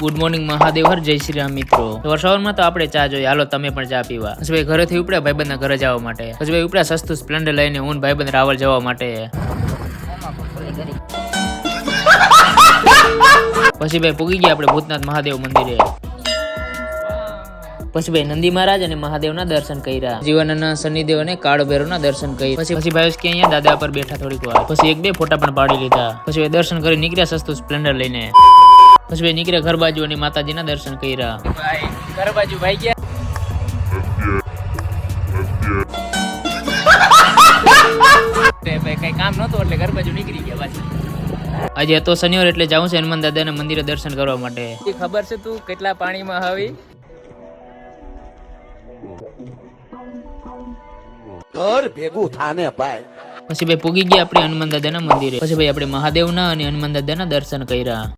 Good morning Mahadev હર, જય શ્રી રામ મિત્રો। સવારમાં તો આપણે ચા જોઈએ, હાલો તમે પણ ચા પીવા। પછી ભાઈ ઘરેથી ઉપડ્યા ભાઈબંધના ઘરે જવા માટે। પછી ભાઈ ઉપડ્યા સસ્તું સ્પ્લેન્ડર લઈને હું ભાઈબંધ રાવલ જવા માટે। પછી ભાઈ પૂગી ગયા આપણે ભૂતનાથ મહાદેવ મંદિરે। પછી ભાઈ નંદી મહારાજ અને મહાદેવના દર્શન કર્યા। જીવનના શનિદેવ અને કાળ ભૈરવના દર્શન કર્યા। પછી ભાઈ કે અહીંયા દાદા પર બેઠા થોડીક વાર, પછી એક બે ફોટા પણ પાડી લીધા। પછી ભાઈ દર્શન કરી નીકળ્યા સસ્તું સ્પ્લેન્ડર લઈને। પછી ભાઈ નીકળ્યા ઘર બાજુ અને માતાજીના દર્શન કર્યા। ભાઈ ઘર બાજુ ભાઈ ગયા ભાઈ કઈ કામ નહોતું એટલે ઘર બાજુ નીકળી ગયા પાછી। આજે હતો શનિવાર એટલે જાઉં છે હનુમાન દાદાના મંદિરે દર્શન કરવા માટે। ખબર છે તું કેટલા પાણીમાં આવી? ઘર ભેગું થાને ભાઈ। પછી ભાઈ પૂગી ગયા આપણે હનુમાન દાદાના મંદિરે। પછી ભાઈ આપણે મહાદેવના અને હનુમાન દાદાના દર્શન કર્યા।